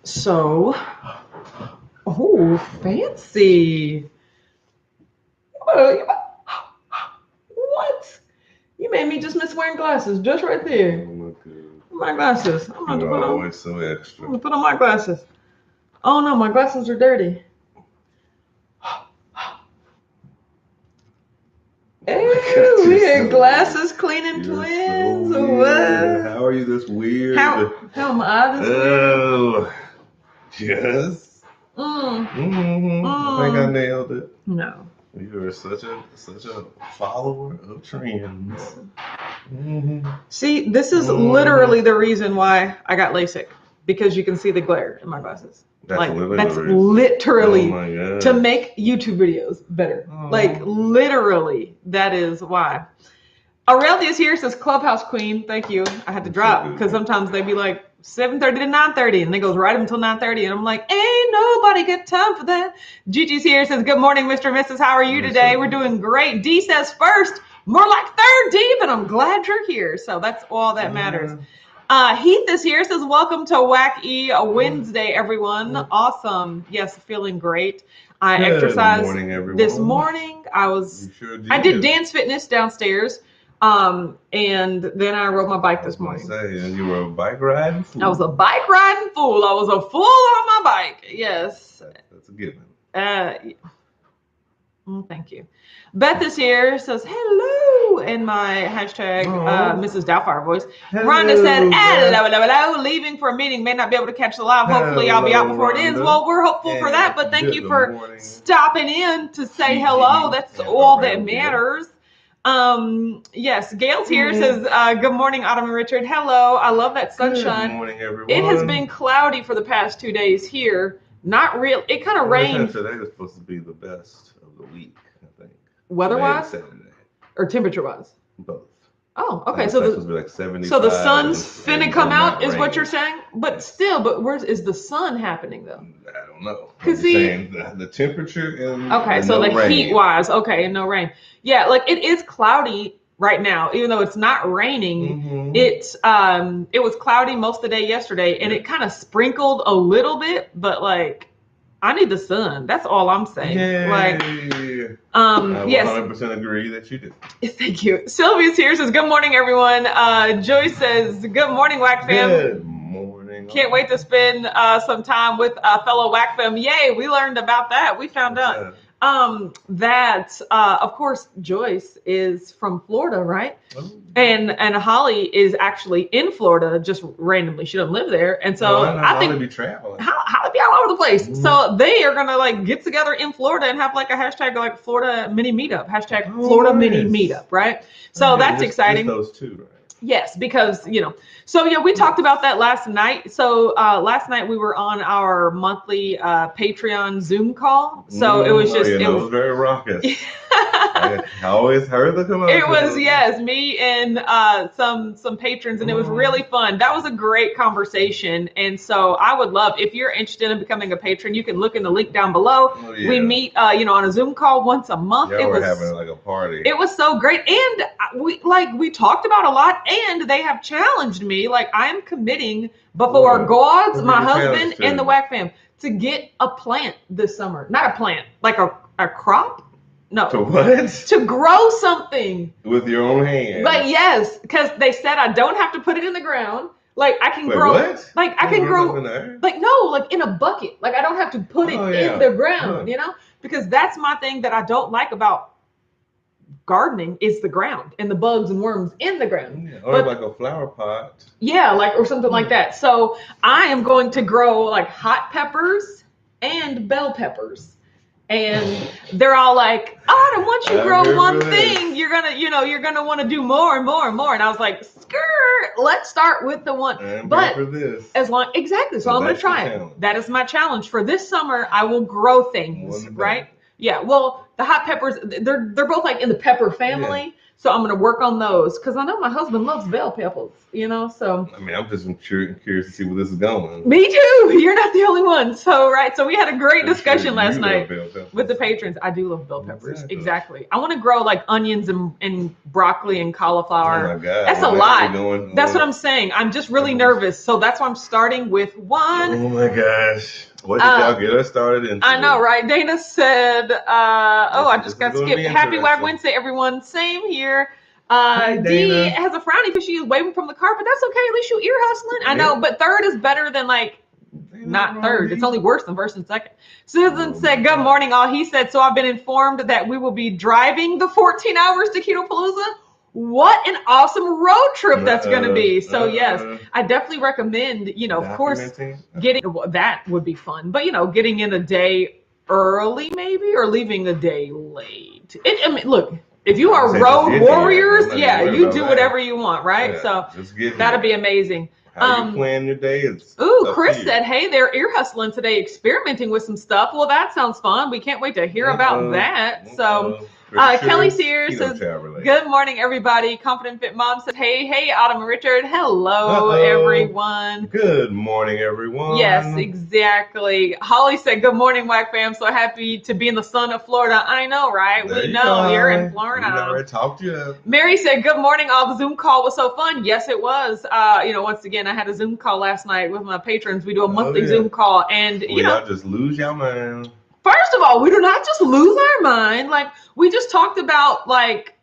So, oh, fancy. What? You made me just miss wearing glasses just right there. Oh my God. My glasses. I'm going to You're put on. always so extra. I'm going to put on my glasses. Oh no, my glasses are dirty. Ew, we had glasses cleaning twins. So weird. How are you this weird? How am I this weird? Oh, yes. I think I nailed it. No. You are such a follower of trends. See, this is literally the reason why I got LASIK, because you can see the glare in my glasses. That's literally oh to make YouTube videos better. Like literally, that is why. Aurelia's here, says Clubhouse Queen. Thank you. I had to drop because sometimes they'd be like 7:30 to 9:30 and it goes right up until 9:30 and I'm like, ain't nobody got time for that. Gigi's here, says good morning, Mr. and Mrs. How are you today? We're doing great. D says first, more like third, D, but I'm glad you're here. So that's all that matters. Heath is here, says welcome to Wacky Wednesday, everyone. Awesome. Yes, feeling great. I exercised this morning. I did dance fitness downstairs. And then I rode my bike this morning. And you were a bike riding fool. I was a bike riding fool. I was a fool on my bike. Yes. That's a given. Thank you. Beth is here, says hello in my hashtag Mrs. Doubtfire voice. Hello, Rhonda said hello, leaving for a meeting, may not be able to catch the live. Hopefully I'll be out before it ends. Well, we're hopeful for that, but thank you for stopping in to say hello. That's all that matters. Yes, Gail's here, says good morning, Autumn and Richard. Hello, I love that sunshine. Good morning, everyone. It has been cloudy for the past 2 days here. Not real. It kind of rained. Today was supposed to be the best of the week, I think. Weather-wise? Or temperature-wise? Both. Oh, okay. So supposed to be like 75. So the sun's finna come out is what you're saying? But still, where is the sun happening though? I don't know. Because the temperature and so no rain. Heat-wise, and no rain. Yeah, like it is cloudy right now, even though it's not raining. It was cloudy most of the day yesterday, and it kind of sprinkled a little bit, but like I need the sun. That's all I'm saying. Yay. Like, I yes, 100% agree that you do. Thank you. Sylvia's here, says good morning, everyone. Joyce says good morning, WAC fam. Good morning. Can't wait to spend some time with fellow WAC fam. Yay, we learned about that. We found out that of course Joyce is from Florida, right? And Holly is actually in Florida, just randomly. She doesn't live there, and so I think be traveling. Holly be all over the place. So they are gonna like get together in Florida and have like a hashtag like Florida mini meetup, hashtag Florida mini meetup, right? So that's exciting. Those two, right? Yes, because so yeah, we talked about that last night. So last night we were on our monthly Patreon Zoom call. So it was just it was very raucous. I always heard the commotion. It was me and some patrons, and it was really fun. That was a great conversation, and so I would love, if you're interested in becoming a patron, you can look in the link down below. We meet on a Zoom call once a month. Yeah, we're having like a party. It was so great, and we talked about a lot, and they have challenged me. Like I'm committing before God's, my husband, and the WAC fam to get a plant this summer. Not a plant, like a crop. No. To what? To grow something. With your own hands. But yes, because they said I don't have to put it in the ground. Like I can grow. What? Like I can grow. Like no, like in a bucket. Like I don't have to put it in the ground. Because that's my thing that I don't like about gardening is the ground and the bugs and worms in the ground. Or like a flower pot. Yeah, or something like that. So I am going to grow like hot peppers and bell peppers. And they're all like, Autumn, once you grow one thing, you're gonna want to do more and more and more. And I was like, let's start with the one. But for this. Exactly. So I'm gonna try it. That is my challenge for this summer. I will grow things, right? Yeah. Well, the hot peppers, they're both like in the pepper family. Yeah. So I'm going to work on those because I know my husband loves bell peppers, you know, so. I mean, I'm just curious to see where this is going. Me too. You're not the only one. So, right. So we had a great discussion last night with the patrons. I do love bell peppers. Exactly. I want to grow like onions and broccoli and cauliflower. Oh my God. That's a lot. That's what I'm saying. I'm just really nervous. So that's why I'm starting with one. Oh my gosh. What did y'all get us started into? I know, right? Dana said, I just got skipped. Happy Wag Wednesday, everyone. Same here. Dee has a frowny because she is waving from the car, but that's okay. At least you ear hustling. I know, but third is better than like not third. It's only worse than first and second. Susan said, good morning, all. He said, so I've been informed that we will be driving the 14 hours to Keto Palooza. What an awesome road trip that's going to be. So yes, I definitely recommend, you know, of course, getting that would be fun, but you know, getting in a day early maybe or leaving a day late. I mean, look, if you are road warriors, you do whatever you want, right? Yeah, so that'll be amazing. How you plan your day? Chris said, hey, they're ear hustling today, experimenting with some stuff. Well, that sounds fun. We can't wait to hear about that. So Kelly Sears says, good morning, everybody. Confident Fit Mom says, hey, Autumn and Richard. Hello, everyone. Good morning, everyone. Yes, exactly. Holly said, good morning, WAC fam. So happy to be in the sun of Florida. I know, right? We know you're in Florida. We already talked to you. Mary said, good morning, all. The Zoom call was so fun. Yes, it was. You know, once again, I had a Zoom call last night with my patrons. We do a monthly Zoom call. And, you know, just lose your mind. First of all, we do not just lose our mind. Like, we just talked about, like,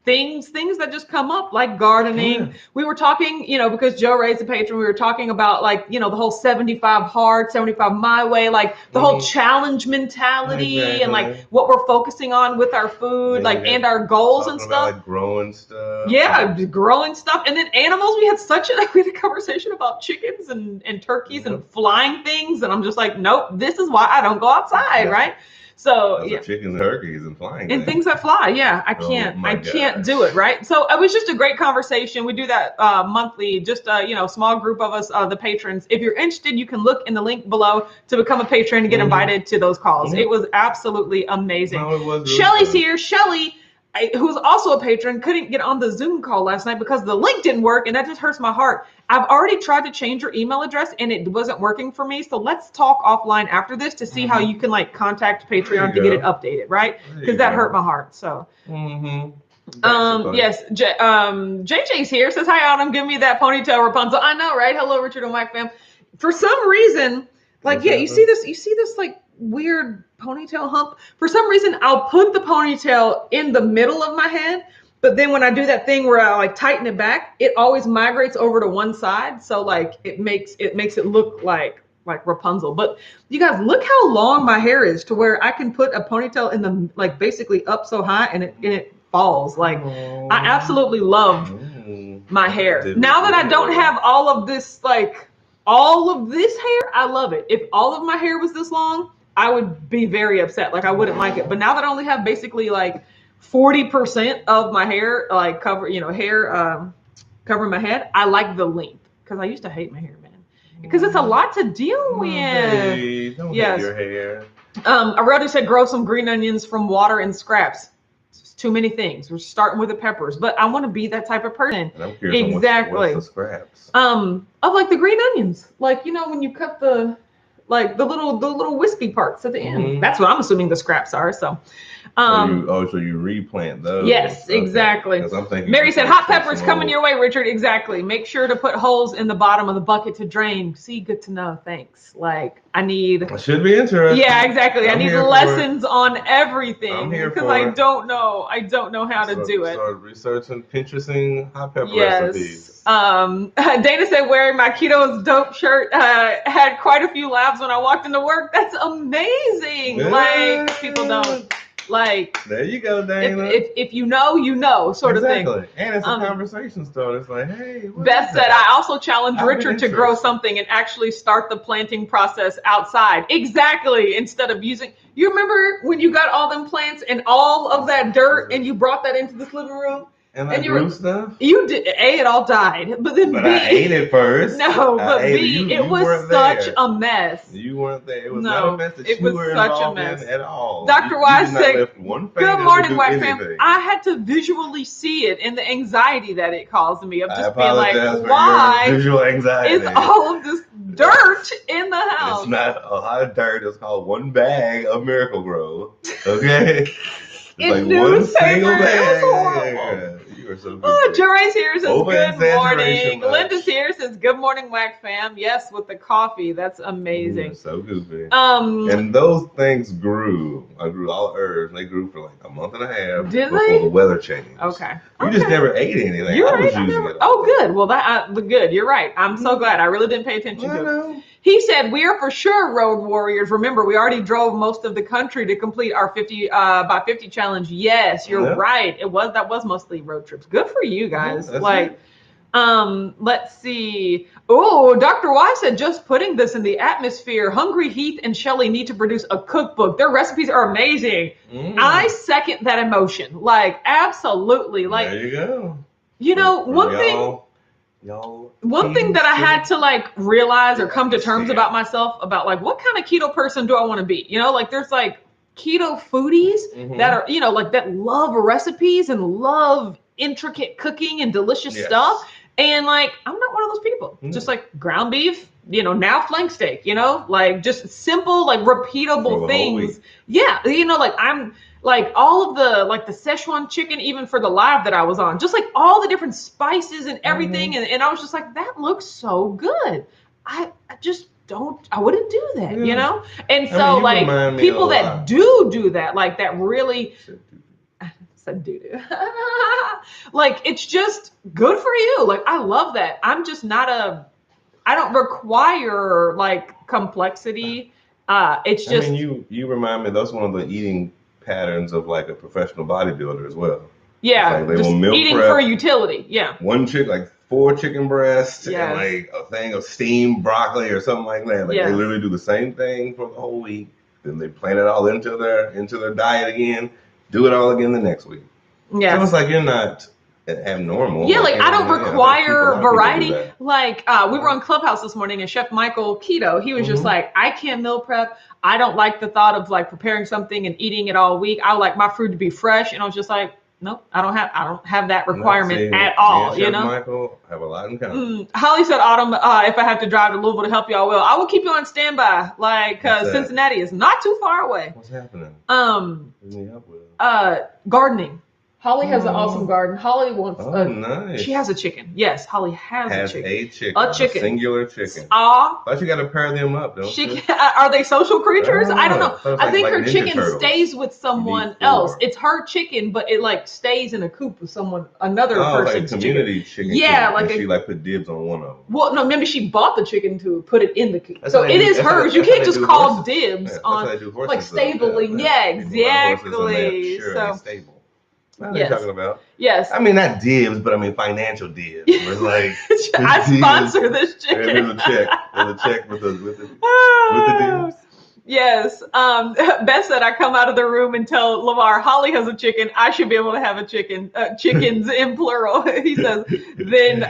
things that just come up, like gardening. Yeah. We were talking, you know, because Joe raised a patron, we were talking about, like, you know, the whole 75 hard, 75 my way, like the whole challenge mentality and like what we're focusing on with our food, like, and our goals and stuff. Like growing stuff. Yeah, growing stuff. And then animals, we had a conversation about chickens and turkeys and flying things. And I'm just like, nope, this is why I don't go outside, right? So chickens and turkeys and flying and things that fly. Yeah, I can't do it. Right. So it was just a great conversation. We do that monthly, just you know, small group of us, the patrons. If you're interested, you can look in the link below to become a patron and get invited to those calls. It was absolutely amazing. No, it was really Shelly's here. Shelly, who's also a patron, couldn't get on the Zoom call last night because the link didn't work, and that just hurts my heart. I've already tried to change your email address, and it wasn't working for me. So let's talk offline after this to see how you can like contact Patreon to get it updated, right? Because that hurt my heart. So, yes, JJ's here. Says, hi, Autumn. Give me that ponytail, Rapunzel. I know, right? Hello, Richard and Mike fam. For some reason, like, you see this like weird ponytail hump. For some reason, I'll put the ponytail in the middle of my head, but then when I do that thing where I like tighten it back, it always migrates over to one side. So like it makes it look like Rapunzel. But you guys, look how long my hair is to where I can put a ponytail in the like basically up so high and it falls. Like I absolutely love my hair. Now that I don't have all of this hair, I love it. If all of my hair was this long, I would be very upset. Like I wouldn't like it. But now that I only have basically like 40% of my hair, like covering my head, I like the length because I used to hate my hair, man. Because it's a lot to deal with. Hey, don't hate your hair. Aurelio said grow some green onions from water and scraps. It's too many things. We're starting with the peppers, but I want to be that type of person. And I'm curious what's the scraps? Of like the green onions, like you know when you cut the little wispy parts at the end. That's what I'm assuming the scraps are. So. So you replant those. Yes, exactly. I'm thinking Mary said hot peppers coming your way, Richard. Exactly. Make sure to put holes in the bottom of the bucket to drain. See, good to know. Thanks. Like I should be interesting. Yeah, exactly. I need lessons on everything because I don't know how to do it. Start researching, Pinteresting hot pepper recipes. Dana said wearing my Keto's dope shirt had quite a few laughs when I walked into work. That's amazing. Yeah. Like people don't. Like there you go, Dana. If you know, sort of thing. And it's a conversation starter. It's like, hey. Beth said, I also challenged Richard to grow something and actually start the planting process outside. Exactly. Instead of using. You remember when you got all them plants and all of that dirt and you brought that into this living room? And I And you grew were- stuff. You did A, it all died, but then But B, I ate it first. no, I but ate B, it it was weren't such there. a mess. You weren't there. It was No, not a mess that it you was were such a involved mess. in at all. Dr. You Wise did not said, lift one finger "Good to morning, do Wack anything. fam." I had to visually see it and the anxiety that it caused me of I just being like, apologize for why your visual anxiety. is all of this dirt in the house? It's not a lot of dirt. It's called one bag of Miracle Grow. Okay? It's In like one newspaper, single it bag. was horrible. You are so Oh, goofy. Jerry's here says, Over good exaggeration morning. much. Linda's here says, good morning, Wack fam. Yes, with the coffee. That's You amazing. are so goofy. Um, And those things grew. I grew all the herbs. They grew for like a month and a half Did before they? the weather changed. okay. You just never ate anything. You're I right. was I using never, it all oh, day. good. Well, good. You're right. I'm so glad. I really didn't pay attention I to it. know. He said, we are for sure road warriors. Remember, we already drove most of the country to complete our 50 by 50 challenge. Yes, you're Yep. right. That was mostly road trips. Good for you guys. Yeah, that's like, it. let's see. Oh, Dr. Y said, just putting this in the atmosphere. Hungry Heath and Shelly need to produce a cookbook. Their recipes are amazing. I second that emotion. Like, absolutely. Like, there you go. you know, For one thing that I had to like realize or come to terms about myself about like what kind of keto person do I want to be? You know, like there's like keto foodies that are, you know, like that love recipes and love intricate cooking and delicious stuff. And like, I'm not one of those people. Just like ground beef, you know, now flank steak, you know, like just simple, like repeatable things. Yeah. You know, like I'm like all of the, like the Szechuan chicken, even for the live that I was on, just like all the different spices and everything. And I was just like, that looks so good. I just I wouldn't do that, you know? And so like people that do that, like that really, said doo-doo. Like it's just good for you. Like I love that. I'm just not I don't require like complexity. It's just, I mean, you remind me, that's one of the eating patterns of like a professional bodybuilder as well. yeah, like they just will meal eating prep for utility. Yeah. one chick, like 4 chicken breasts Yes. and like a thing of steamed broccoli or something like that. Like Yes. they literally do the same thing for the whole week. Then they plan it all into their diet again. Do it all again the next week. Yeah. So it's like you're not abnormal. Yeah, like I don't require variety. That. Like we were on Clubhouse this morning and Chef Michael Keto, he was just like, I can't meal prep. I don't like the thought of like preparing something and eating it all week. I like my food to be fresh. And I was just like, nope, I don't have that requirement at all. You know, Michael have a lot in common. Holly said, Autumn, if I have to drive to Louisville to help you, I will keep you on standby. Like, cause Cincinnati is not too far away. What's happening? Gardening. Holly has an awesome garden. Holly wants nice. She has a chicken. Yes, Holly has a chicken. A singular chicken. Thought you got to pair them up, don't you? Are they social creatures? I don't know. I think like her Ninja chicken Turtles. Stays with someone else. It's her chicken, but it like stays in a coop with another person's like community chicken. Yeah, coop, like she like put dibs on one of them. Well, no, maybe she bought the chicken to put it in the coop. That's So it is hers. You can't just call horses. dibs on like stabling. stabling. Yeah, exactly. So stable. What are you talking about? Yes. I mean, not dibs, but I mean financial dibs. It's like I sponsor this chicken. There's a check. There's a check with the dibs. Yes. Beth said, I come out of the room and tell Lamar, Holly has a chicken. I should be able to have a chicken. Chickens in plural. He says, then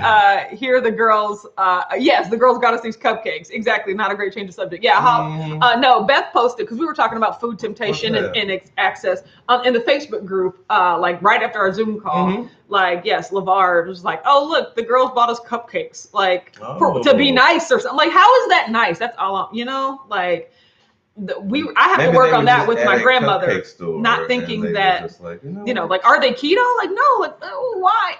here the girls, yes, the girls got us these cupcakes. Exactly. Not a great change of subject. Yeah. No, Beth posted, because we were talking about food temptation and access in the Facebook group, like right after our Zoom call. Like, yes, LeVar was like, oh, look, the girls bought us cupcakes, like to be nice or something. Like, how is that nice? That's all, like, I have to work on that with my grandmother, not thinking that, like, like, are they keto? Like, no, like, why?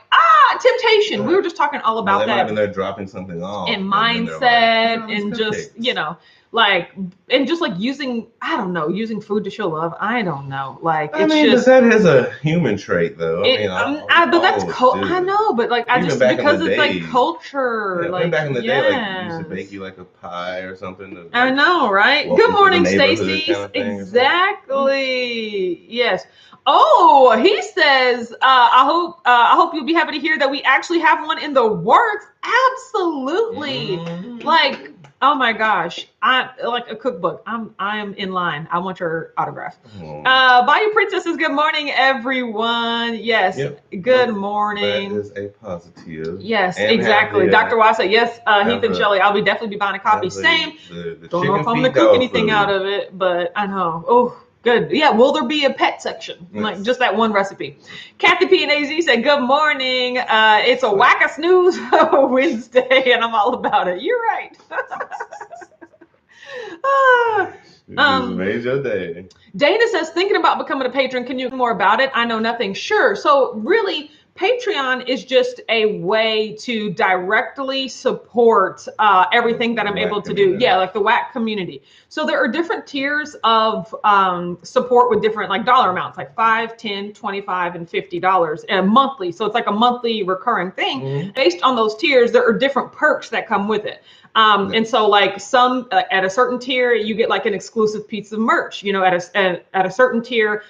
Temptation. We were just talking all about that. And they're dropping something off. And mindset and just, like, and just like using food to show love. I don't know. Like, it's just. That is a human trait, though. But that's I know, but like, I just, because it's like culture. Like, back in the day, like, used to bake you like a pie or something. I know, right? Good morning, Stacy. Exactly. Yes. Oh, he says, I hope you'll be happy to hear that we actually have one in the works. Absolutely. Like, Oh my gosh. I like a cookbook. I am in line. I want your autograph. Bayou Princesses, good morning, everyone. Yes. Yep. Good morning. That is a positive. Yes, and exactly. Dr. Watt said, yes, Heath and Shelley, I'll definitely be buying a copy. Same. Don't know if I'm gonna cook anything out of it, but I know. Oh, good. Yeah, will there be a pet section? Yes. Like just that one recipe. Kathy P and AZ said, good morning. It's a whack a snooze Wednesday, and I'm all about it. You're right. Made your day. Dana says, thinking about becoming a patron, can you do more about it? I know nothing. Sure. So really, Patreon is just a way to directly support everything that I'm able to do. Yeah, like the WAC community. So there are different tiers of support with different like dollar amounts, like $5, $10, $25, and $50 monthly. So it's like a monthly recurring thing. Mm-hmm. Based on those tiers, there are different perks that come with it. And so like some at a certain tier, you get like an exclusive piece of merch, you know, at a certain tier,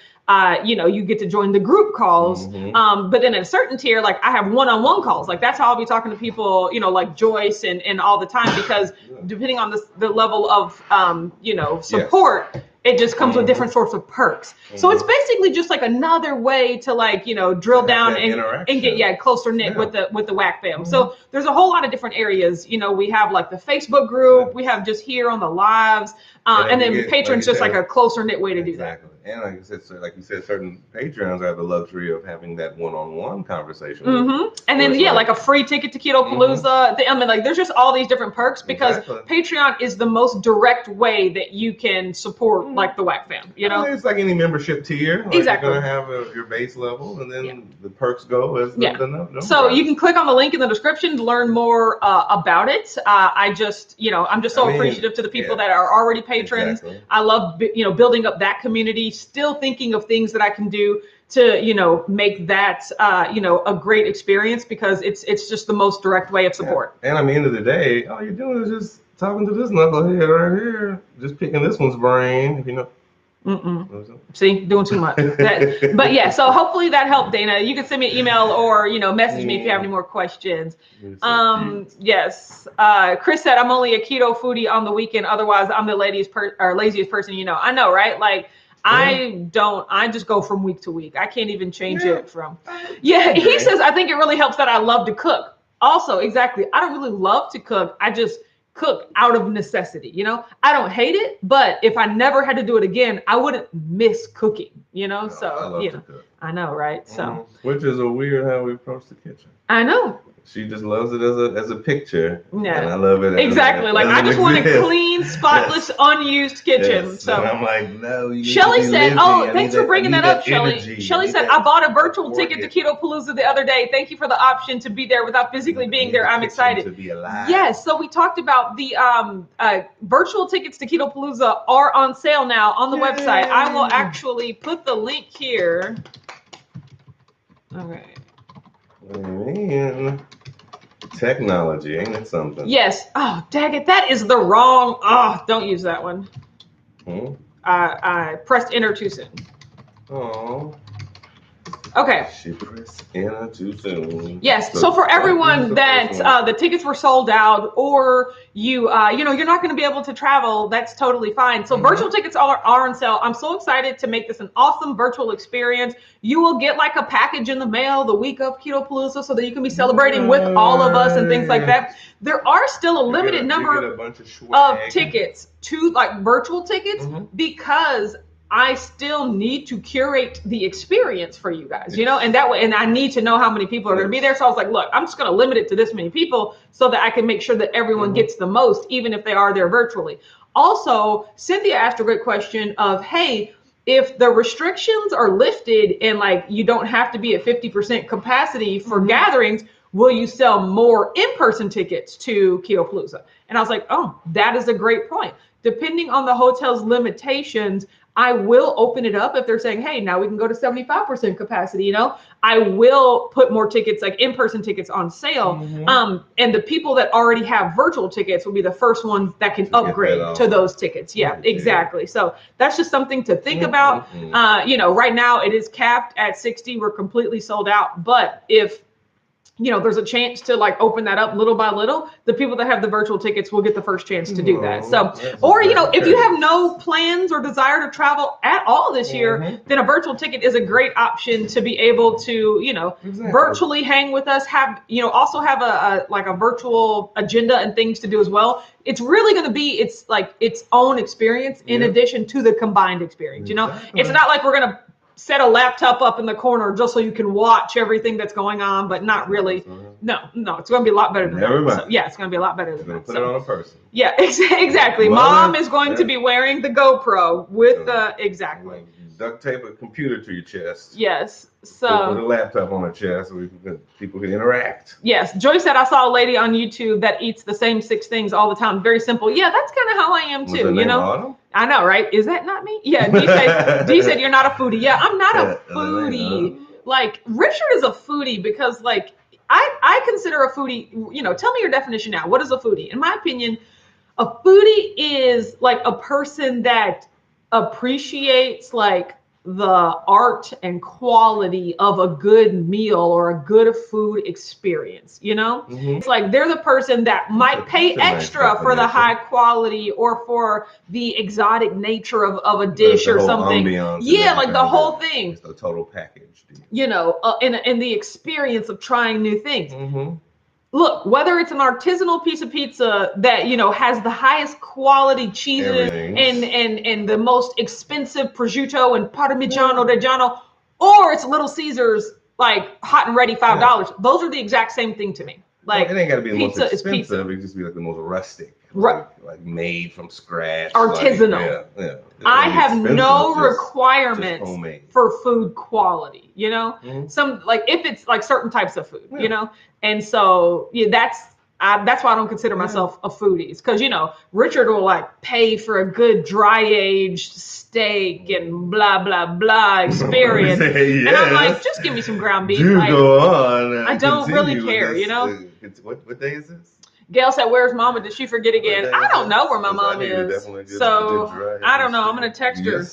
you know, you get to join the group calls. Mm-hmm. But then at a certain tier, like I have one-on-one calls. Like that's how I'll be talking to people, you know, like Joyce and all the time, because depending on the level of, you know, support, yes, it just comes with different sorts of perks. So it's basically just like another way to like, you know, drill down and get closer knit with the WAC fam. So there's a whole lot of different areas. You know, we have like the Facebook group, we have just here on the lives, and then patrons just like a closer knit way to do that. And like you said, certain Patreons have the luxury of having that one-on-one conversation. And then like a free ticket to Keto Palooza. I mean, like there's just all these different perks because Patreon is the most direct way that you can support like the WAC fam. You know, it's like any membership tier. Like exactly. You're gonna have your base level, and then the perks go as the number. So you can click on the link in the description to learn more about it. I'm just so appreciative to the people that are already patrons. Exactly. I love building up that community. Still thinking of things that I can do to make that a great experience, because it's just the most direct way of support. And at the end of the day, all you're doing is just talking to this knucklehead right here, just picking this one's brain, if you know. See, doing too much. But yeah, so hopefully that helped, Dana. You can send me an email or message me if you have any more questions. Yes. Chris said, I'm only a keto foodie on the weekend. Otherwise, I'm the laziest person you know. I know, right? Like I just go from week to week. I can't even change it from. Yeah, he says, I think it really helps that I love to cook. Also, exactly. I don't really love to cook. I just cook out of necessity. I don't hate it, but if I never had to do it again, I wouldn't miss cooking, so, I know, right? So, which is a weird how we approach the kitchen. I know. She just loves it as a picture. Yeah. And I love it. Exactly. Like I just want a clean, spotless, unused kitchen. Yes. So and I'm like, no. Shelly said, thanks for bringing that up, Shelly. Shelly said, I bought a virtual ticket to Keto Palooza the other day. Thank you for the option to be there without physically being there. I'm excited. To be alive. Yes. So we talked about the virtual tickets to Keto Palooza are on sale now on the website. I will actually put the link here. All right. Man, technology, ain't it something? Yes. Oh, dang it. That is the wrong. Oh, don't use that one. I pressed enter too soon. Oh. Okay. She pressed enter too soon. Yes. So for everyone that the tickets were sold out, or you're not going to be able to travel, that's totally fine. So virtual tickets are on sale. I'm so excited to make this an awesome virtual experience. You will get like a package in the mail the week of Keto Palooza so that you can be celebrating with all of us and things like that. There are still a limited number of tickets to like virtual tickets because I still need to curate the experience for you guys, and that way, and I need to know how many people are going to be there. So I was like, look, I'm just going to limit it to this many people so that I can make sure that everyone gets the most, even if they are there virtually. Also, Cynthia asked a great question of, hey, if the restrictions are lifted and like you don't have to be at 50% capacity for gatherings, will you sell more in-person tickets to Keto Palooza? And I was like, oh, that is a great point. Depending on the hotel's limitations, I will open it up if they're saying, hey, now we can go to 75% capacity, I will put more tickets, like in-person tickets on sale. And the people that already have virtual tickets will be the first ones that can upgrade to those tickets. Yeah, exactly. So that's just something to think about. Right now it is capped at 60. We're completely sold out. But if there's a chance to like open that up little by little. The people that have the virtual tickets will get the first chance to do that. So, or, if you have no plans or desire to travel at all this year, then a virtual ticket is a great option to be able to, virtually hang with us, also have a virtual agenda and things to do as well. It's really going to be, it's like its own experience in addition to the combined experience. It's not like we're going to set a laptop up in the corner just so you can watch everything that's going on, but not really. No, it's going to be a lot better than that. So, it's going to be a lot better than that. Put it on a person. Yeah, exactly. Mom is going to be wearing the GoPro with exactly. Duct tape a computer to your chest. Yes. So put a laptop on her chest so people can interact. Yes. Joy said, I saw a lady on YouTube that eats the same 6 things all the time. Very simple. Yeah, that's kind of how I am too. Autumn? I know, right? Is that not me? Yeah. D said you're not a foodie. Yeah, I'm not a foodie. Like Richard is a foodie because like I consider a foodie, tell me your definition now. What is a foodie? In my opinion, a foodie is like a person that appreciates like the art and quality of a good meal or a good food experience, It's like they're the person that might pay extra for the high quality or for the exotic nature of a dish or something. Yeah, like the whole thing. It's the total package. In the experience of trying new things. Look, whether it's an artisanal piece of pizza that, has the highest quality cheeses and the most expensive prosciutto and parmigiano reggiano, or it's Little Caesars, like hot and ready, $5. Those are the exact same thing to me. Like it ain't got to be the most expensive. It just be like the most rustic, like made from scratch, artisanal. Like, I have no requirements for food quality. Some like if it's like certain types of food, and so that's why I don't consider myself a foodie. Because Richard will like pay for a good dry aged steak and blah blah blah experience, and I'm like, just give me some ground beef. Go on. I don't really care, What day is this? Gail said, "Where's Mama? Did she forget again?" I don't know where my mom is, so I don't know. I'm gonna text her.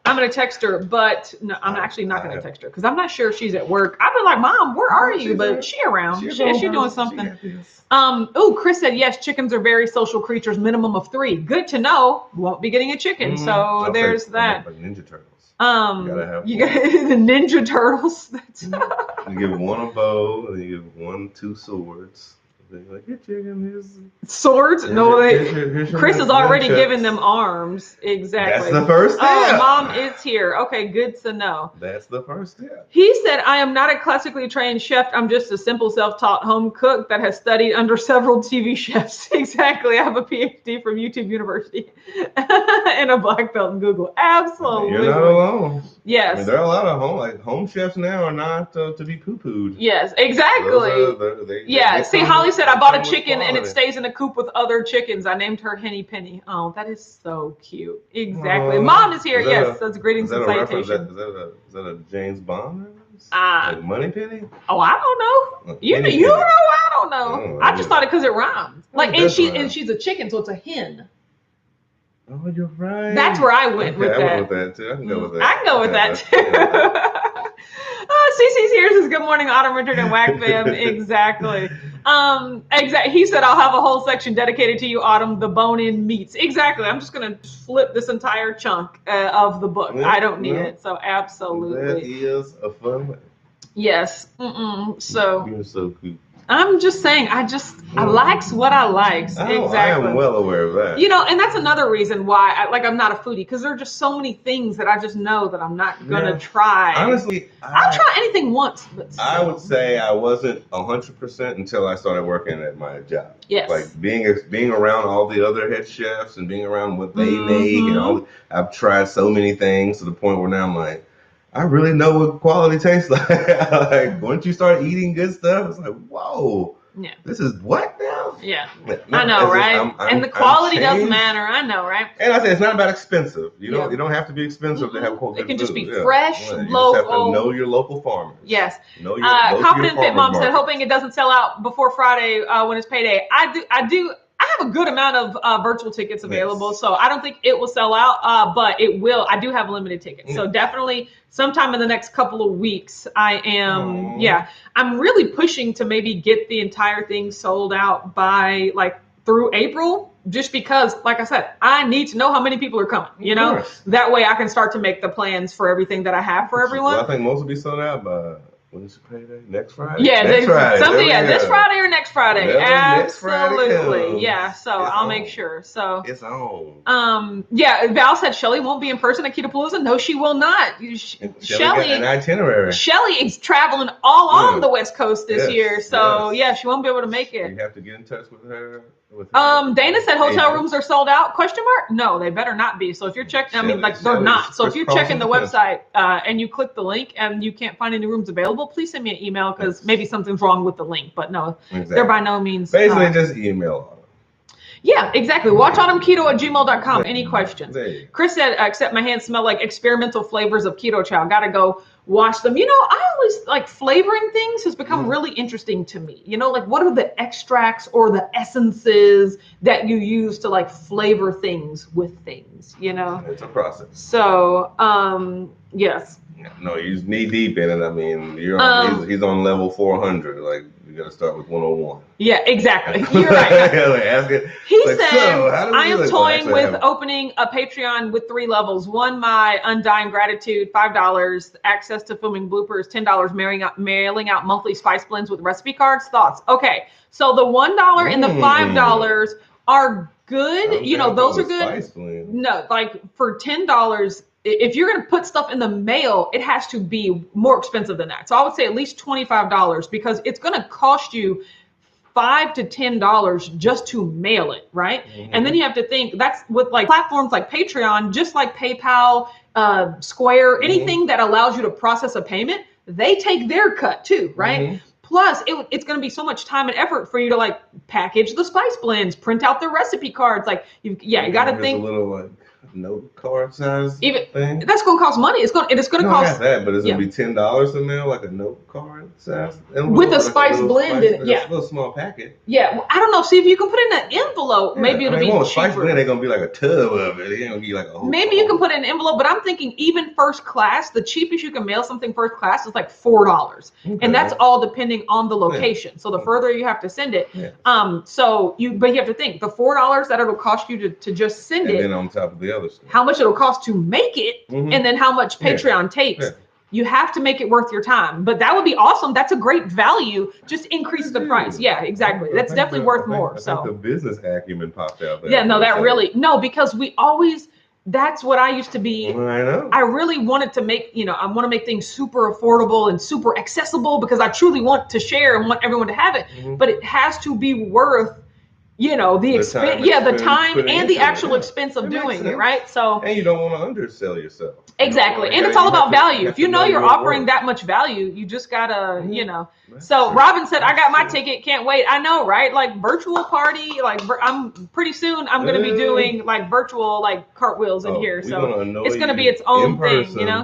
I'm gonna text her, but no, I'm actually not gonna text her because I'm not sure if she's at work. I've been like, "Mom, where are you?" But she around. Is she doing something? Chris said, yes, chickens are very social creatures, minimum of 3. Good to know. Won't be getting a chicken. So there's that. Like Ninja Turtles. You got the Ninja Turtles. You give one a bow, and you give 1 2 swords. Like, your chicken is swords. No, Chris has already given them arms. Exactly. That's the first step. Oh, Mom is here. Okay, good to know. That's the first step. He said, I am not a classically trained chef. I'm just a simple self-taught home cook that has studied under several TV chefs. Exactly. I have a PhD from YouTube University and a black belt in Google. Absolutely. You're not alone. Yes. There are a lot of home chefs now are not to be poo-pooed. Yes, exactly. See, Holly said, I bought a chicken and it stays in a coop with other chickens. I named her Henny Penny. Oh, that is so cute. Exactly. Mom is here. Yes, that's greetings and salutations. Is that a James Bond reference? Like Money Penny? Oh, I don't know. You know, I don't know. I just thought it because it rhymes. And she's a chicken, so it's a hen. Oh, you're right. That's where I went with that. I went with that too. I can go with that. I can go with that too. CC's here says, good morning, Autumn, Richard, and Whack Fam. Exactly. He said, I'll have a whole section dedicated to you, Autumn, the bone-in meats. Exactly. I'm just going to flip this entire chunk of the book. I don't need it. So absolutely. That is a fun way. Yes. So. You're so cute. I'm just saying, I likes what I likes. Exactly. I am well aware of that. And that's another reason why I'm not a foodie, because there are just so many things that I just know that I'm not going to try. Honestly, I'll try anything once. But I would say I wasn't 100% until I started working at my job. Yes. Like being around all the other head chefs and being around what they make and all. I've tried so many things to the point where now I'm like, I really know what quality tastes like. Like once you start eating good stuff, it's like, whoa. Yeah. This is what now? Yeah. I know, right? And the quality does matter. I know, right? And I say it's not about expensive. You don't have to be expensive to have quality. It can just be fresh, local. You just have to know your local farmers. Yes. Confident Fit Mom said, hoping it doesn't sell out before Friday when it's payday. I have a good amount of virtual tickets available, so I don't think it will sell out, but it will. I do have limited tickets, so definitely sometime in the next couple of weeks, I am, I'm really pushing to maybe get the entire thing sold out by like through April, just because, like I said, I need to know how many people are coming, you know? That way I can start to make the plans for everything that I have for everyone. Well, I think most will be sold out by, when is it payday? Next Friday? Yeah, next Friday. This Friday or next Friday. Next Friday Absolutely. Yeah, so it's I'll on. make sure. So it's on. Yeah, Val said Shelly won't be in person at Ketopalooza. No, she will not. Shelly got an itinerary. Shelly is traveling all on the West Coast this year, so she won't be able to make it. You have to get in touch with her. Dana said hotel rooms are sold out? ? No, they better not be. So if you're checking, they're not. So if you're checking the website and you click the link and you can't find any rooms available, please send me an email because maybe something's wrong with the link. But no, they're by no means. Basically, just email. Yeah, exactly. WatchOnHimKeto@gmail.com. Any questions? Chris said, except my hands smell like experimental flavors of keto chow. Gotta go wash them. You know, I always like flavoring things has become really interesting to me. You know, like what are the extracts or the essences that you use to like flavor things with things, you know? It's a process. So, yes. No, he's knee deep in it. I mean, he's on level 400. Like, you got to start with 101. Yeah, exactly. You're right. He said, I am toying with opening a Patreon with 3 levels. 1, my undying gratitude, $5, access to filming bloopers, $10, mailing out monthly spice blends with recipe cards. Thoughts? Okay, so the $1 and the $5 are good. You know, those are good. No, like for $10, if you're going to put stuff in the mail, it has to be more expensive than that. So I would say at least $25 because it's going to cost you $5 to $10 just to mail it, right? And then you have to think that's with like platforms like Patreon, just like PayPal, Square, anything that allows you to process a payment, they take their cut too, right? Plus, it's going to be so much time and effort for you to like package the spice blends, print out the recipe cards. Like, you got to think. A little like note card size thing. That's going to cost money. It's going to cost that, but it's going to be $10 to mail like a note card size with a spice blend in it. A little small packet. Yeah, well, I don't know. See if you can put it in an envelope. Maybe it'll be cheaper. Spice blend ain't going to be like a tub of it. It ain't going to be like a whole. Maybe you can put it in an envelope, but I'm thinking even first class, the cheapest you can mail something first class is like $4, and that's all depending on the location. So the further you have to send it, but you have to think the $4 that it'll cost you to just send it. And then on top of the other stuff, how much it'll cost to make it, and then how much Patreon takes. You have to make it worth your time. But that would be awesome. That's a great value. Just increase the price. Yeah, exactly. That's definitely worth more. So the business acumen popped out there. Yeah, no, because we always, that's what I used to be. I know. I really wanted to make, I want to make things super affordable and super accessible because I truly want to share and want everyone to have it. But it has to be worth the expense, the time and the actual expense of doing it, right? So, and you don't want to undersell yourself. Exactly. And it's all about value. If you know you're offering that much value, you just gotta, So Robin said, I got my ticket. Can't wait. I know, right? Like virtual party, like I'm pretty soon I'm going to be doing like virtual, like cartwheels in here. So it's going to be its own thing,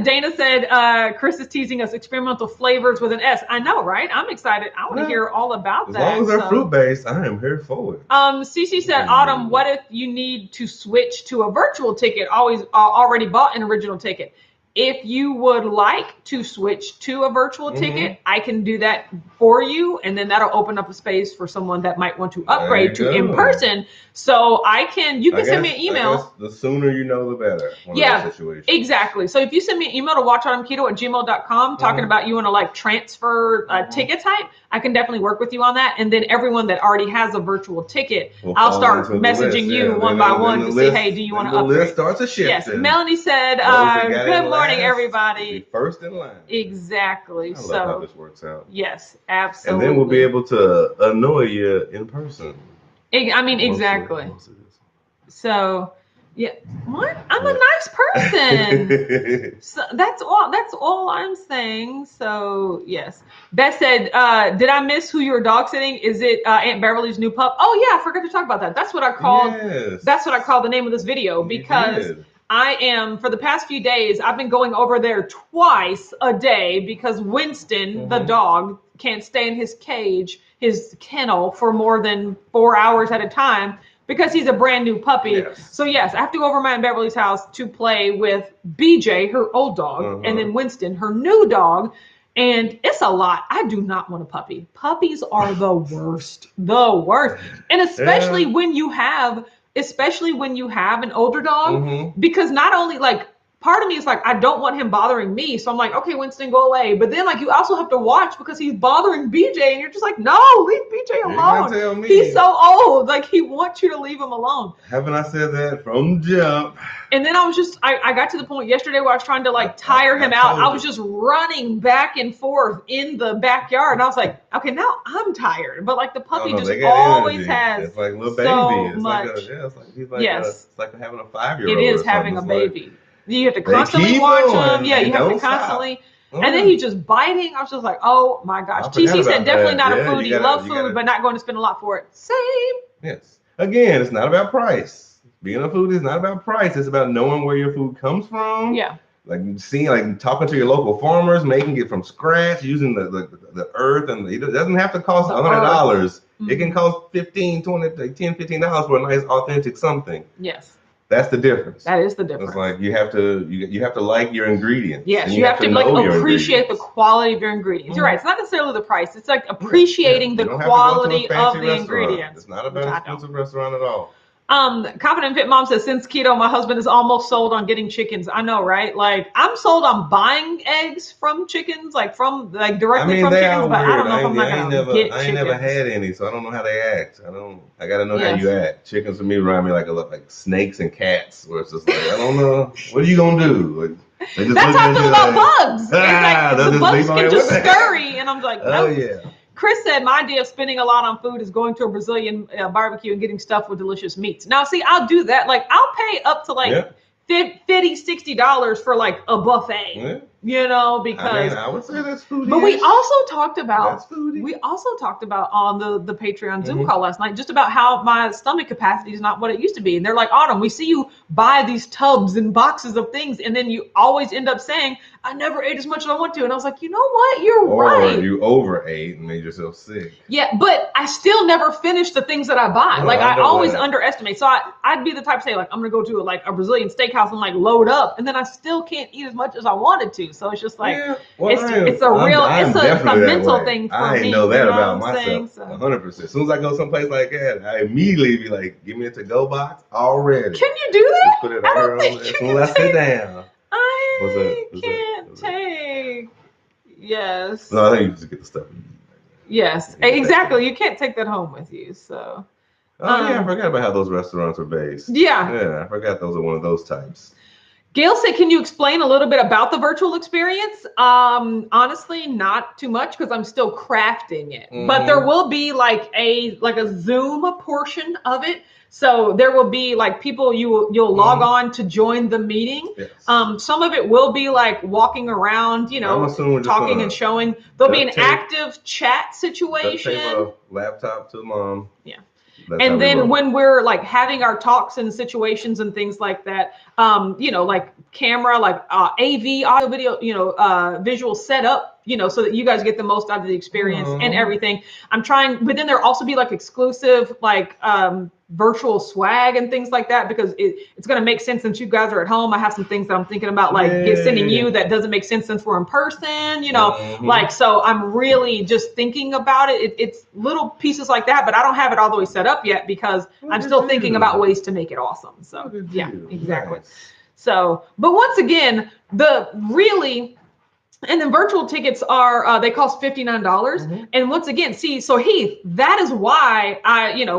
Dana said, Chris is teasing us experimental flavors with an S. I know, right? I'm excited. I want to hear all about that. As long as they're fruit-based, I am here for it. Cece said, Autumn, what if you need to switch to a virtual ticket, already bought an original ticket? If you would like to switch to a virtual ticket, I can do that for you. And then that'll open up a space for someone that might want to upgrade to in person. So you can send me an email. The sooner you know, the better. Exactly. So if you send me an email to watchonketo@gmail.com talking about you want to like transfer a ticket type, I can definitely work with you on that. And then everyone that already has a virtual ticket, I'll start messaging you one by one to see, hey, do you want to upgrade? The list starts to shift. Yes. Melanie said, good morning, everybody. Be first in line. Exactly. I love how this works out. Yes, absolutely. And then we'll be able to annoy you in person. Exactly. So, yeah. What? I'm a nice person. So that's all I'm saying. So, yes. Beth said, did I miss who you were dog sitting? Is it Aunt Beverly's new pup? Oh yeah, I forgot to talk about that. That's what I called. Yes. That's what I called the name of this video because I am, for the past few days, I've been going over there twice a day because Winston, the dog, can't stay in his cage. his kennel for more than 4 hours at a time because he's a brand new puppy. Yes. So yes, I have to go over to Matt and Beverly's house to play with BJ, her old dog, and then Winston, her new dog. And it's a lot. I do not want a puppy. Puppies are the worst, And especially when you have an older dog, because not only like, part of me is like, I don't want him bothering me. So I'm like, okay, Winston, go away. But then like, you also have to watch because he's bothering BJ and you're just like, no, leave BJ alone. Tell me. He's so old. Like he wants you to leave him alone. Haven't I said that from jump? And then I got to the point yesterday where I was trying to like tire him out. I was just running back and forth in the backyard. And I was like, okay, now I'm tired. But like the puppy just always has it's like a little baby. So it's much. Like it's like having a 5-year-old. It is having a baby. You have to constantly watch him. Yeah, you have to constantly. And then he's just biting. I was just like, oh my gosh. TC said definitely not a foodie. Love food, but not going to spend a lot for it. Same. Yes. Again, it's not about price. Being a foodie is not about price. It's about knowing where your food comes from. Yeah. Like seeing, like talking to your local farmers, making it from scratch, using the earth, and it doesn't have to cost $100. It can cost $15, $20, like $10, $15 for a nice authentic something. Yes. That's the difference. That is the difference. It's like you have to like your ingredients. Yes, you have to like appreciate the quality of your ingredients. You're right. It's not necessarily the price. It's like appreciating the quality of the ingredients. It's not about an expensive restaurant at all. Confident Fit Mom says, since keto, my husband is almost sold on getting chickens. I know, right? Like I'm sold on buying eggs from chickens, directly from chickens, but I don't know if I'm not gonna get chickens. I ain't never had any, so I don't know how they act. I gotta know how you act. Chickens to me remind me like snakes and cats, where it's just like, I don't know, what are you gonna do? Like, that's how I feel about bugs. It's like the bugs can just scurry, and I'm like, nope. Oh yeah. Chris said, my idea of spending a lot on food is going to a Brazilian barbecue and getting stuffed with delicious meats. Now, see, I'll do that. Like, I'll pay up to like $50, $60 for like a buffet, because I would say that's foodie. But we also talked about on the Patreon Zoom call last night, just about how my stomach capacity is not what it used to be. And they're like, Autumn, we see you buy these tubs and boxes of things, and then you always end up saying, I never ate as much as I want to. And I was like, you know what? You're right. Or you overate and made yourself sick. Yeah, but I still never finish the things that I buy. I always underestimate. So I'd be the type to say, like, I'm going to go to a Brazilian steakhouse and like load up, and then I still can't eat as much as I wanted to. So it's just like, it's a mental thing for me. I know that about myself. 100%. As soon as I go someplace like that, I immediately be like, give me a to-go box already. Can you do that? Just put it right here as soon as I sit down. I can't take. Yes. No, I think you just get the stuff. Yes, exactly. You can't take that home with you. So. I forgot about how those restaurants are based. Yeah, I forgot those are one of those types. Gail said, can you explain a little bit about the virtual experience? Honestly, not too much because I'm still crafting it. But there will be like a Zoom portion of it. So there will be like people you'll log on to join the meeting. Yes. Some of it will be like walking around, talking and showing. There'll be an active chat situation. Tape a laptop to mom. Yeah. And then when we're like having our talks and situations and things like that, like camera, like AV, audio, video, visual setup, so that you guys get the most out of the experience and everything. I'm trying, but then there'll also be like exclusive, like virtual swag and things like that, because it's going to make sense since you guys are at home. I have some things that I'm thinking about, like sending you that doesn't make sense since we're in person, so I'm really just thinking about it. It's little pieces like that, but I don't have it all the way set up yet because I'm still thinking about ways to make it awesome. So yeah, exactly. Nice. So, but once again, and then virtual tickets are, they cost $59. And once again, so Heath, that is why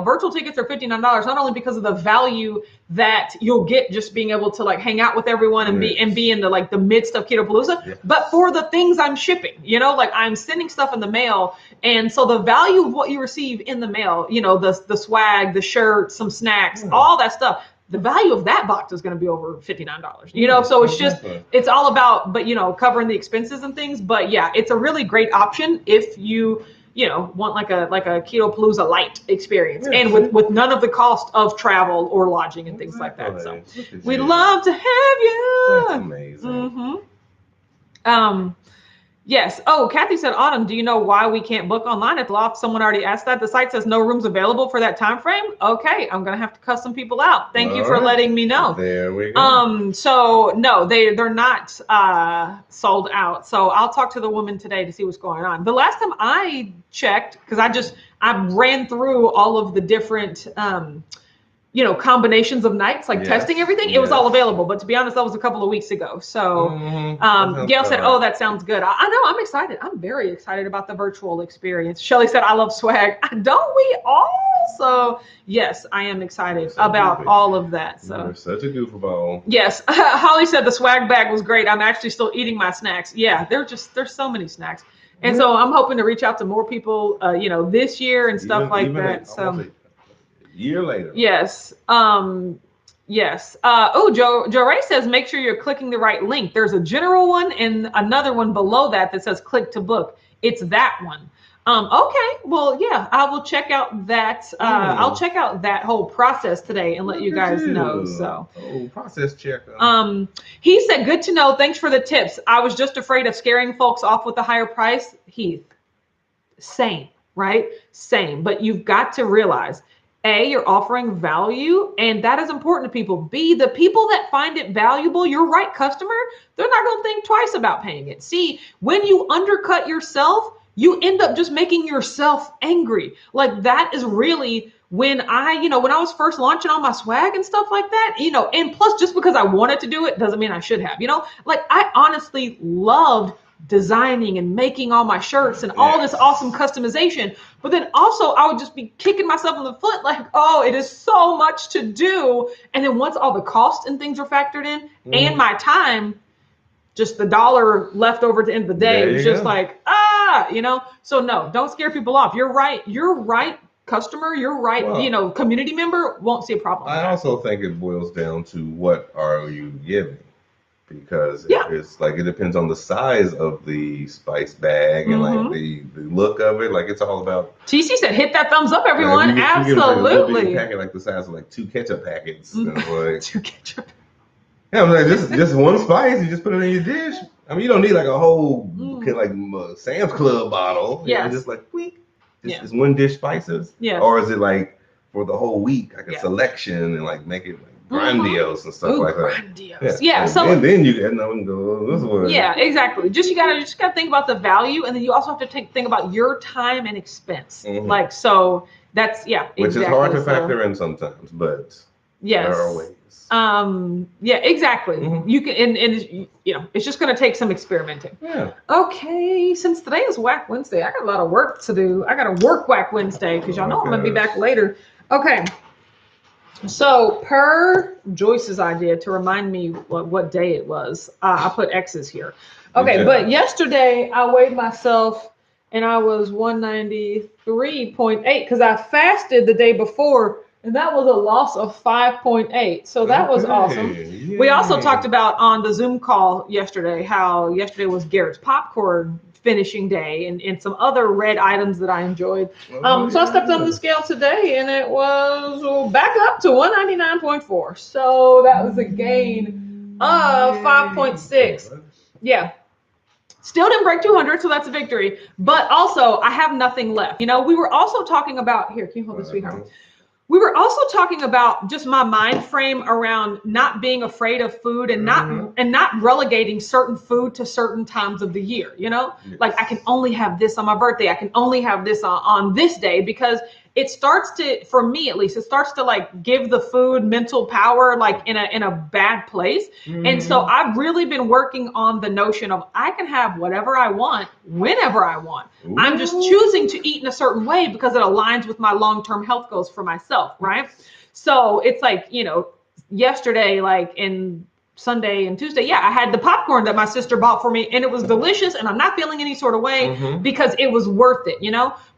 virtual tickets are $59, not only because of the value that you'll get just being able to like hang out with everyone and be in the midst of Ketopalooza, but for the things I'm shipping, like I'm sending stuff in the mail. And so the value of what you receive in the mail, the swag, the shirt, some snacks, all that stuff, the value of that box is going to be over $59, so it's just, it's all about, but, covering the expenses and things. But yeah, it's a really great option if you, want like a Ketopalooza light experience and with none of the cost of travel or lodging and things like that. So we'd love to have you. That's amazing. Yes. Oh, Kathy said, Autumn, do you know why we can't book online at the loft? Someone already asked that. The site says no rooms available for that time frame. Okay, I'm gonna have to cut some people out. Thank you for letting me know. There we go. So no, they're not sold out. So I'll talk to the woman today to see what's going on. The last time I checked, because I ran through all of the different combinations of nights, like testing everything. It was all available, but to be honest, that was a couple of weeks ago. So Gail said, oh, that sounds good. I know, I'm excited. I'm very excited about the virtual experience. Shelly said, I love swag. Don't we all? So yes, I am excited about all of that. So you're such a goofball. Yes. Holly said the swag bag was great. I'm actually still eating my snacks. Yeah, there's so many snacks. And so I'm hoping to reach out to more people, this year and stuff like that. So year later. Yes. Yes. Joe Ray says, make sure you're clicking the right link. There's a general one and another one below that says click to book. It's that one. Okay. Well, yeah, I will check out that. I'll check out that whole process today and let you guys know. So process check. He said, good to know. Thanks for the tips. I was just afraid of scaring folks off with a higher price. Heath, same, right? Same. But you've got to realize, A, you're offering value, and that is important to people. B, the people that find it valuable, your right customer, they're not going to think twice about paying it. C, when you undercut yourself, you end up just making yourself angry. Like that is really when I was first launching all my swag and stuff like that, and plus just because I wanted to do it doesn't mean I should have, like I honestly loved designing and making all my shirts and all this awesome customization. But then also I would just be kicking myself in the foot like, oh, it is so much to do. And then once all the costs and things are factored in and my time, just the dollar left over at the end of the day, it was just like, so no, don't scare people off. You're right. Customer, you're right. Community member won't see a problem. I also think it boils down to what are you giving? Because it's like it depends on the size of the spice bag and like the look of it. Like it's all about. TC said, "Hit that thumbs up, everyone!" Like, Absolutely. Like, packet like the size of like 2 ketchup packets. Like, 2 ketchup. Yeah, I'm like just one spice. You just put it in your dish. I mean, you don't need like a whole Sam's Club bottle. Yeah, just like Is one dish spices. Yeah. Or is it like for the whole week, like a selection and like make it like grandiose and stuff like that. Grandiose. Yeah. And then you get and go this way. Yeah, exactly. You just gotta think about the value, and then you also have to think about your time and expense. Like so, that's which is hard to factor in sometimes, but there are ways. Yeah, exactly. You can, and it's just gonna take some experimenting. Yeah. Okay, since today is Whack Wednesday, I got a lot of work to do. I gotta work Whack Wednesday because y'all know I'm gonna be back later. Okay. So per Joyce's idea to remind me what day it was, I put X's here. Okay, but yesterday I weighed myself and I was 193.8 because I fasted the day before and that was a loss of 5.8. So that was awesome. Yay. We also talked about on the Zoom call yesterday how yesterday was Garrett's popcorn finishing day and some other red items that I enjoyed. So I stepped on the scale today and it was back up to 199.4. So that was a gain of 5.6. Yeah. Still didn't break 200, so that's a victory. But also, I have nothing left. We were also talking about, here, can you hold this, sweetheart? We were also talking about just my mind frame around not being afraid of food and not relegating certain food to certain times of the year, Like I can only have this on my birthday. I can only have this on this day because it starts to, for me at least, it starts to like give the food mental power like in a bad place. And so I've really been working on the notion of I can have whatever I want whenever I want. I'm just choosing to eat in a certain way because it aligns with my long-term health goals for myself, right? So it's like, yesterday, like in Sunday and Tuesday, I had the popcorn that my sister bought for me and it was delicious and I'm not feeling any sort of way because it was worth it,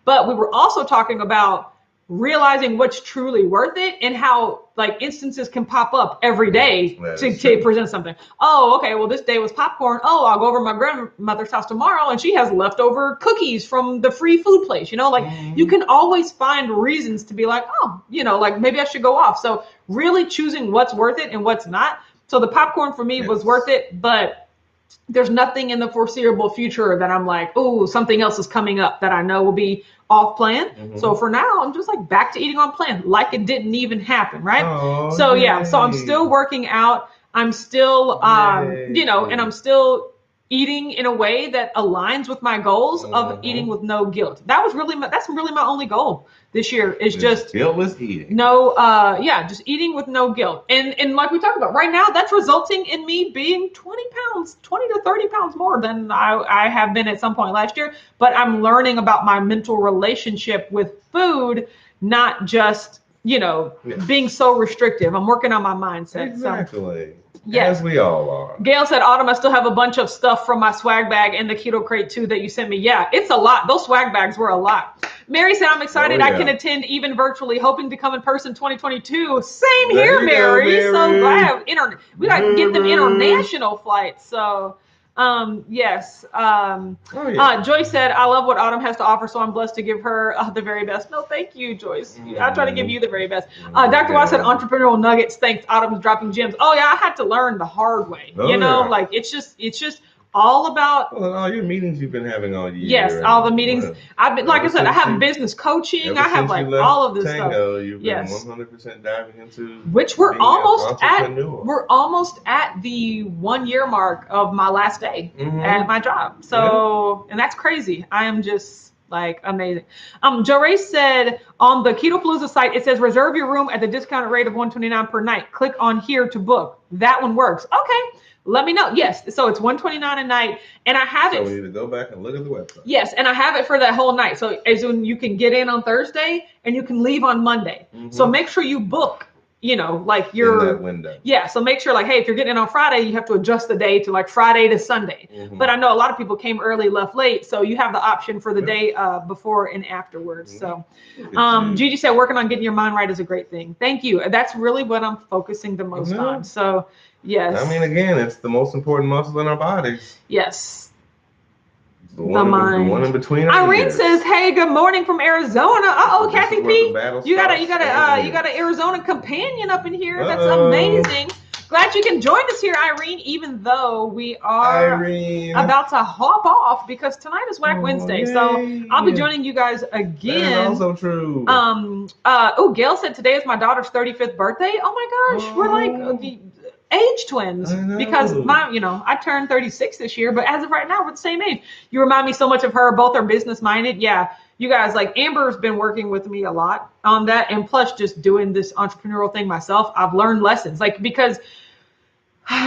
But we were also talking about realizing what's truly worth it and how like instances can pop up every day to present something. Oh, okay. Well, this day was popcorn. Oh, I'll go over to my grandmother's house tomorrow and she has leftover cookies from the free food place. You can always find reasons to be like, oh, like maybe I should go off. So really choosing what's worth it and what's not. So the popcorn for me was worth it, but there's nothing in the foreseeable future that I'm like, oh, something else is coming up that I know will be off plan. Mm-hmm. So for now, I'm just like back to eating on plan, like it didn't even happen, right? Oh, so yay. yeah, so I'm still working out. I'm still, you know, and I'm still eating in a way that aligns with my goals of eating with no guilt. That's really my only goal this year is just guiltless eating. No, just eating with no guilt. And like we talked about right now, that's resulting in me being 20 to 30 pounds more than I have been at some point last year. But I'm learning about my mental relationship with food, not just, you know, being so restrictive. I'm working on my mindset. Exactly. So, yes. As we all are. Gail said, Autumn, I still have a bunch of stuff from my swag bag and the keto crate too that you sent me. Yeah, it's a lot. Those swag bags were a lot. Mary said, I'm excited. I can attend even virtually, hoping to come in person 2022. Same here, Mary. So glad. We got to get them international flights. So, yes. Joyce said, I love what Autumn has to offer, so I'm blessed to give her the very best. No, thank you, Joyce. I try to give you the very best. Dr. Watts said, entrepreneurial nuggets. Thanks. Autumn's dropping gems. Oh yeah, I had to learn the hard way. Like it's just all about. Well, all your meetings you've been having all year. Yes, all the meetings. I've been, like I said, I have business coaching. I have like all of this Tango, stuff. You've been 100% diving into. Which we're almost at. We're almost at the 1 year mark of my last day at my job. So, and that's crazy. I am just like amazing. Joe Ray said on the Keto Palooza site, it says reserve your room at the discounted rate of $129 per night. Click on here to book. That one works. Okay. Let me know. Yes. So it's $129 a night. And I have it. So we need to go back and look at the website. Yes. And I have it for that whole night. So as when you can get in on Thursday and you can leave on Monday. So make sure you book, you know, like your in that window. Yeah. So make sure like, hey, if you're getting in on Friday, you have to adjust the day to like Friday to Sunday. But I know a lot of people came early, left late. So you have the option for the day before and afterwards. So Gigi said working on getting your mind right is a great thing. Thank you. That's really what I'm focusing the most on. So yes. I mean, again, it's the most important muscle in our bodies. Yes. The mind. The one in between. Irene says, "Hey, good morning from Arizona." Oh, Kathy P, you got an Arizona companion up in here. That's amazing. Glad you can join us here, Irene. Even though we are about to hop off because tonight is Whack Wednesday, so I'll be joining you guys again. That's also true. Gail said today is my daughter's 35th birthday. Oh my gosh, we're like age twins because I turned 36 this year, but as of right now we're the same age. You remind me so much of her. Both are business minded. Yeah, you guys, like Amber's been working with me a lot on that, and plus just doing this entrepreneurial thing myself, I've learned lessons, like because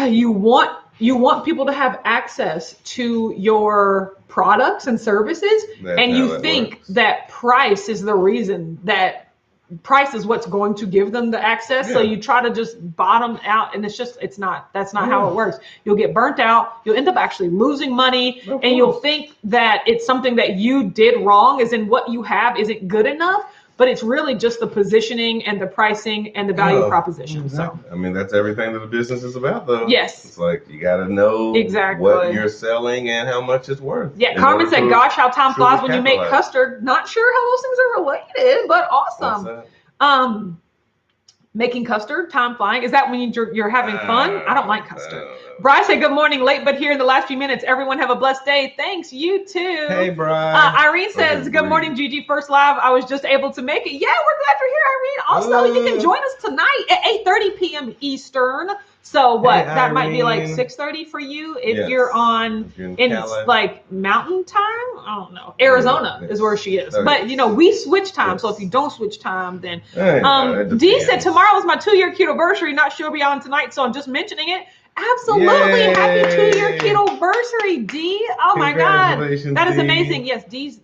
you want people to have access to your products and services. And you think that price is the reason that price is what's going to give them the access. So you try to just bottom out, and that's not how it works. You'll get burnt out. You'll end up actually losing money, and you'll think that it's something that you did wrong, as in what you have isn't good enough. But it's really just the positioning and the pricing and the value proposition. Exactly. So I mean, that's everything that the business is about, though. Yes. It's like you got to know what you're selling and how much it's worth. Yeah. Carmen said, "Gosh, how time flies when you make custard." Not sure how those things are related, but awesome. Making custard, time flying. Is that when you're having fun? I don't like custard. Bryce said, good morning, late but here in the last few minutes. Everyone have a blessed day. Thanks, you too. Hey, Bryce. Irene says, good morning, Gigi. First live. I was just able to make it. Yeah, we're glad you're here, Irene. Also, you can join us tonight at 8:30 p.m. Eastern. So what? That Irene, might be like 6:30 for you if you're on it's like mountain time. I don't know. Arizona is where she is. But we switch time. So if you don't switch time, then Dee said tomorrow is my 2-year keto-versary. Not sure be on tonight, so I'm just mentioning it. Absolutely. Yay. Happy 2-year keto-versary, Dee. Oh my God. That is amazing. Yes, Dee's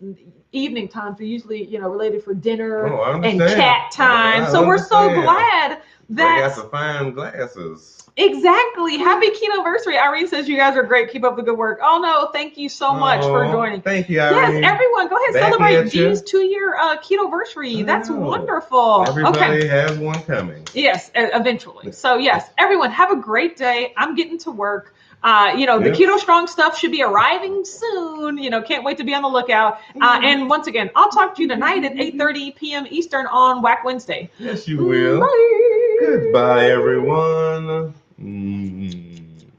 evening times are usually, related for dinner and cat time. So we're so glad that I got to find glasses. Exactly. Happy keto-versary. Irene says you guys are great. Keep up the good work. Oh no, thank you so much for joining. Thank you, Irene. Yes, everyone, go ahead and celebrate Dee's 2-year keto-versary. That's wonderful. Everybody has one coming. Yes, eventually. So yes, everyone have a great day. I'm getting to work. The Keto Strong stuff should be arriving soon. Can't wait to be on the lookout. And once again, I'll talk to you tonight at 8:30 p.m. Eastern on Whack Wednesday. Yes, you will. Bye. Goodbye, everyone.